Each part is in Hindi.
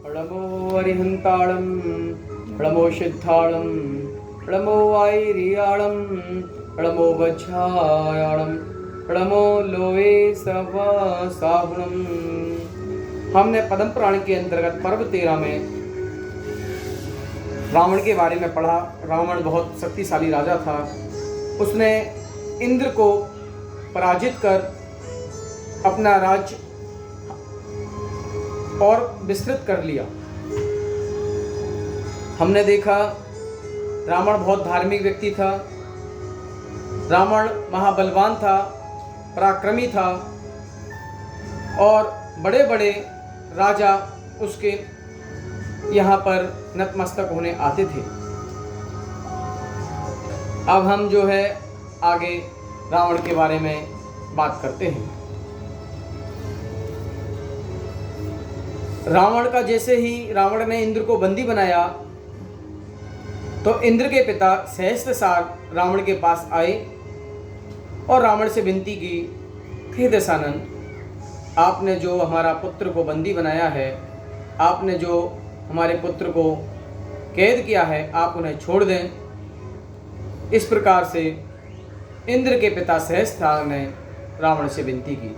प्रणमो अरिहंताणं प्रणमो सिद्धाणं प्रणमो वायरियाणं प्रणमो वज्रायाणं प्रणमो लोवे सवासाहुणं। हमने पद्म पुराण के अंतर्गत पर्व 13 में रावण के बारे में पढ़ा। रावण बहुत शक्तिशाली राजा था। उसने इंद्र को पराजित कर अपना राज्य और विस्तृत कर लिया। हमने देखा रावण बहुत धार्मिक व्यक्ति था। रावण महाबलवान था, पराक्रमी था और बड़े बड़े राजा उसके यहाँ पर नतमस्तक होने आते थे। अब हम जो है आगे रावण के बारे में बात करते हैं। रावण का जैसे ही रावण ने इंद्र को बंदी बनाया तो इंद्र के पिता सहस्त्रसार रावण के पास आए और रावण से विनती की, हे दशानन, आपने जो हमारा पुत्र को बंदी बनाया है, आपने जो हमारे पुत्र को कैद किया है, आप उन्हें छोड़ दें। इस प्रकार से इंद्र के पिता सहस्त्रसार ने रावण से विनती की।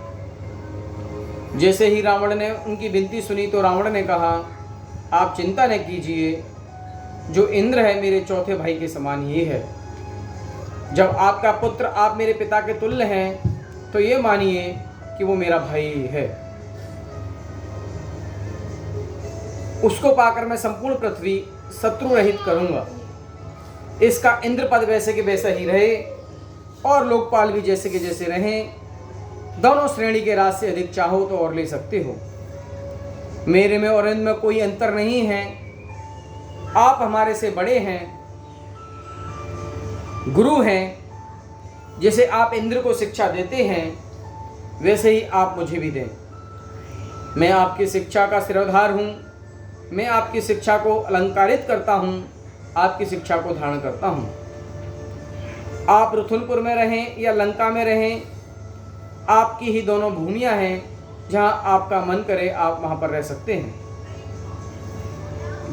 जैसे ही रावण ने उनकी विनती सुनी तो रावण ने कहा, आप चिंता न कीजिए, जो इंद्र है मेरे चौथे भाई के समान ही है। जब आपका पुत्र आप मेरे पिता के तुल्य हैं तो ये मानिए कि वो मेरा भाई है। उसको पाकर मैं संपूर्ण पृथ्वी शत्रु रहित करूंगा। इसका इंद्र पद वैसे के वैसा ही रहे और लोकपाल भी जैसे के जैसे रहें। दोनों श्रेणी के राज से अधिक चाहो तो और ले सकते हो। मेरे में और इनमें कोई अंतर नहीं है। आप हमारे से बड़े हैं, गुरु हैं। जैसे आप इंद्र को शिक्षा देते हैं वैसे ही आप मुझे भी दें। मैं आपकी शिक्षा का सिरोधार हूँ। मैं आपकी शिक्षा को अलंकारित करता हूँ, आपकी शिक्षा को धारण करता हूँ। आप रुथुनपुर में रहें या लंका में रहें, आपकी ही दोनों भूमियाँ हैं। जहाँ आपका मन करे आप वहाँ पर रह सकते हैं।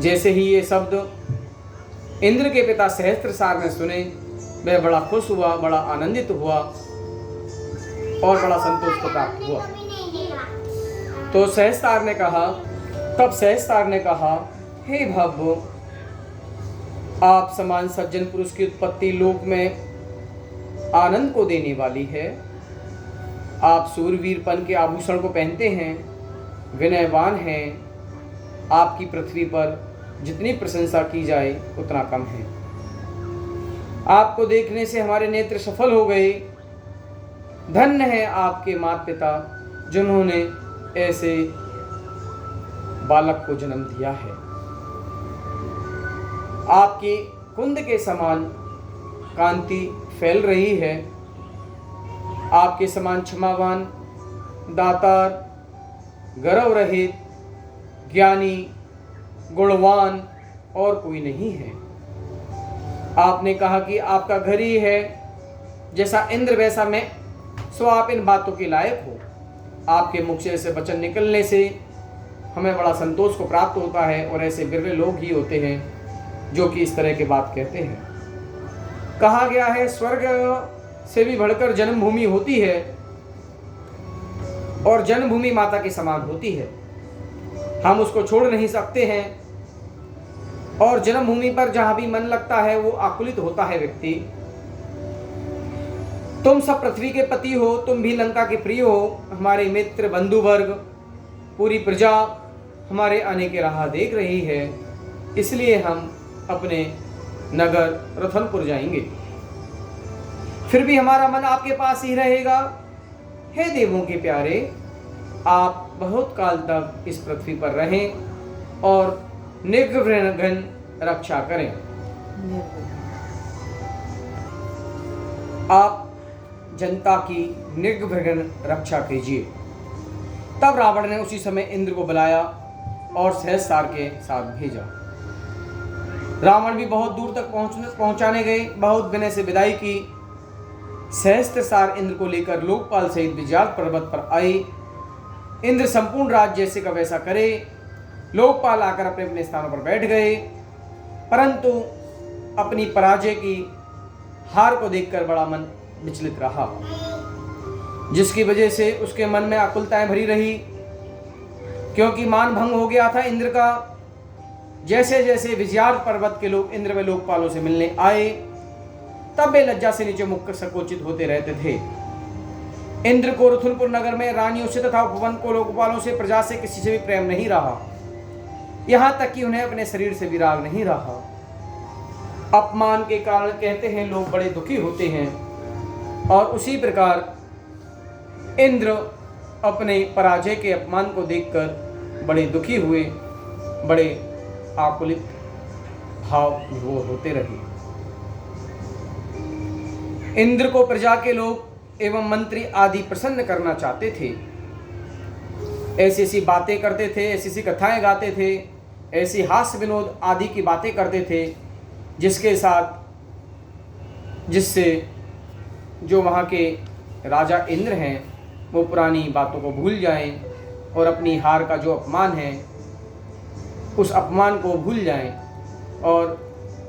जैसे ही ये शब्द इंद्र के पिता सहस्त्रसार ने सुने, वह बड़ा खुश हुआ, बड़ा आनंदित हुआ और बड़ा संतोष को प्राप्त हुआ। तो तब सहस्त्रसार ने कहा, हे भव्य, आप समान सज्जन पुरुष की उत्पत्ति लोक में आनंद को देने वाली है। आप सूरवीरपन के आभूषण को पहनते हैं, विनयवान हैं। आपकी पृथ्वी पर जितनी प्रशंसा की जाए उतना कम है। आपको देखने से हमारे नेत्र सफल हो गए। धन्य है आपके माता पिता जिन्होंने ऐसे बालक को जन्म दिया है। आपकी कुंद के समान कांति फैल रही है। आपके समान क्षमावान, दातार, गर्व रहित, ज्ञानी, गुणवान और कोई नहीं है। आपने कहा कि आपका घर ही है। जैसा इंद्र वैसा मैं, सो आप इन बातों के लायक हो। आपके मुख से ऐसे वचन निकलने से हमें बड़ा संतोष को प्राप्त होता है और ऐसे बिरले लोग ही होते हैं जो कि इस तरह की बात कहते हैं। कहा गया है, स्वर्ग से भी बढ़कर जन्मभूमि होती है और जन्मभूमि माता के समान होती है। हम उसको छोड़ नहीं सकते हैं और जन्मभूमि पर जहां भी मन लगता है वो आकुलित होता है व्यक्ति। तुम सब पृथ्वी के पति हो, तुम भी लंका के प्रिय हो। हमारे मित्र, बंधु वर्ग, पूरी प्रजा हमारे आने की राह देख रही है। इसलिए हम अपने नगर रतनपुर जाएंगे। फिर भी हमारा मन आपके पास ही रहेगा। हे देवों के प्यारे, आप बहुत काल तक इस पृथ्वी पर रहें और निर्विघ्न रक्षा करें। आप जनता की निर्विघ्न रक्षा कीजिए। तब रावण ने उसी समय इंद्र को बुलाया और सहस्त्रसार के साथ भेजा। रावण भी बहुत दूर तक पहुंचाने गए, बहुत विनय से विदाई की। सहस्त्रसार इंद्र को लेकर लोकपाल सहित विजयात पर्वत पर आए। इंद्र संपूर्ण राज्य जैसे का वैसा करे लोकपाल आकर अपने अपने स्थानों पर बैठ गए, परंतु अपनी पराजय की हार को देखकर बड़ा मन विचलित रहा, जिसकी वजह से उसके मन में आकुलताएं भरी रही, क्योंकि मान भंग हो गया था इंद्र का। जैसे जैसे विजयार्थ पर्वत के लोग इंद्र व लोकपालों से मिलने आए, तब वे लज्जा से नीचे मुख संकोचित होते रहते थे। इंद्र को रुथुनपुर नगर में रानियों से तथा उपवन को लोकपालों से, प्रजा से किसी से भी प्रेम नहीं रहा, यहाँ तक कि उन्हें अपने शरीर से विराग नहीं रहा। अपमान के कारण कहते हैं लोग बड़े दुखी होते हैं, और उसी प्रकार इंद्र अपने पराजय के अपमान को देखकर बड़े दुखी हुए, बड़े आकुलित भाव विभोर होते रहे। इंद्र को प्रजा के लोग एवं मंत्री आदि प्रसन्न करना चाहते थे, ऐसी ऐसी बातें करते थे, ऐसी ऐसी कथाएं गाते थे, ऐसी हास्य विनोद आदि की बातें करते थे, जिससे जो वहाँ के राजा इंद्र हैं वो पुरानी बातों को भूल जाएं और अपनी हार का जो अपमान है उस अपमान को भूल जाएं और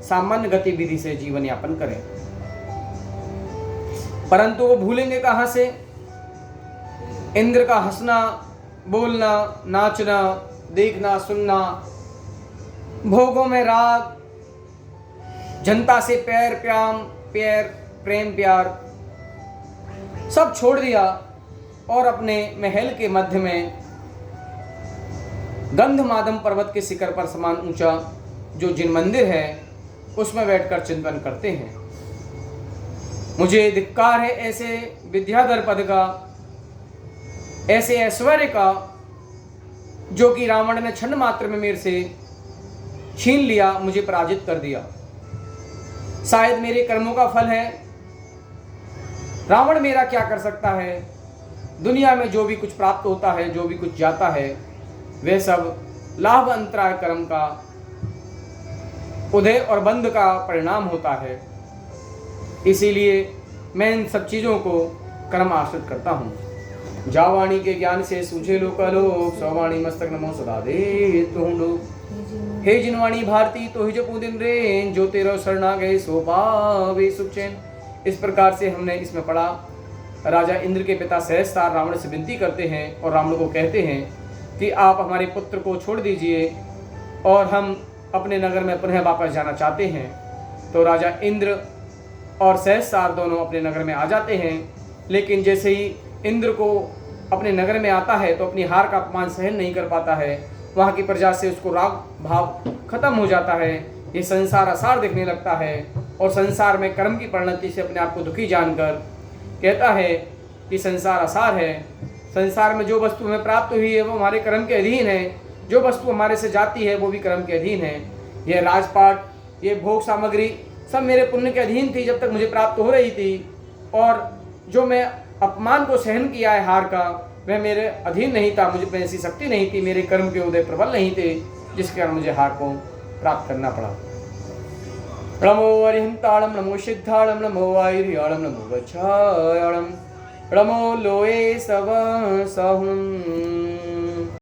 सामान्य गतिविधि से जीवन यापन करें। परंतु वो भूलेंगे कहाँ से? इंद्र का हंसना, बोलना, नाचना, देखना, सुनना, भोगों में राग, जनता से प्रेम प्यार सब छोड़ दिया और अपने महल के मध्य में गंधमादम पर्वत के शिखर पर समान ऊंचा जो जिन मंदिर है उसमें बैठकर चिंतन करते हैं। मुझे धिक्कार है ऐसे विद्याधर पद का, ऐसे ऐश्वर्य का, जो कि रावण ने क्षण मात्र में मेरे से छीन लिया, मुझे पराजित कर दिया। शायद मेरे कर्मों का फल है। रावण मेरा क्या कर सकता है? दुनिया में जो भी कुछ प्राप्त होता है, जो भी कुछ जाता है, वह सब लाभ अंतराय कर्म का उदय और बंध का परिणाम होता है। इसीलिए मैं इन सब चीज़ों को कर्म आश्रित करता हूँ। जावाणी के ज्ञान से सूझे लोकालोक, सवाणी मस्तक नमो सदा दे तुम लोग। हे जिनवाणी भारती तो ही जपू दिन रे, जो तेरा शरणा गए सो पावे सुख चैन। इस प्रकार से हमने इसमें पढ़ा। राजा इंद्र के पिता सहस्तार रावण से विनती करते हैं और रावण को कहते हैं कि आप हमारे पुत्र को छोड़ दीजिए और हम अपने नगर में पुनः वापस जाना चाहते हैं। तो राजा इंद्र और सहस्तार दोनों अपने नगर में आ जाते हैं, लेकिन जैसे ही इंद्र को अपने नगर में आता है तो अपनी हार का अपमान सहन नहीं कर पाता है। वहाँ की प्रजा से उसको राग भाव खत्म हो जाता है। ये संसार असार दिखने लगता है और संसार में कर्म की परिणति से अपने आप को दुखी जानकर कहता है कि संसार असार है। संसार में जो वस्तु हमें प्राप्त हुई है वो हमारे कर्म के अधीन है, जो वस्तु हमारे से जाती है वो भी कर्म के अधीन है। यह राजपाट, ये भोग सामग्री सब मेरे पुण्य के अधीन थी जब तक मुझे प्राप्त हो रही थी, और जो मैं अपमान को सहन किया है हार का, वह मेरे अधीन नहीं था, मुझे में ऐसी शक्ति नहीं थी, मेरे कर्म के उदय प्रबल नहीं थे, जिसके कारण मुझे हार को प्राप्त करना पड़ा। नमो अरिहंताणम, नमो सिद्धाणम, नमो आयुर्याणम, नमो गच्छायाणम, नमो लोये सव सहम।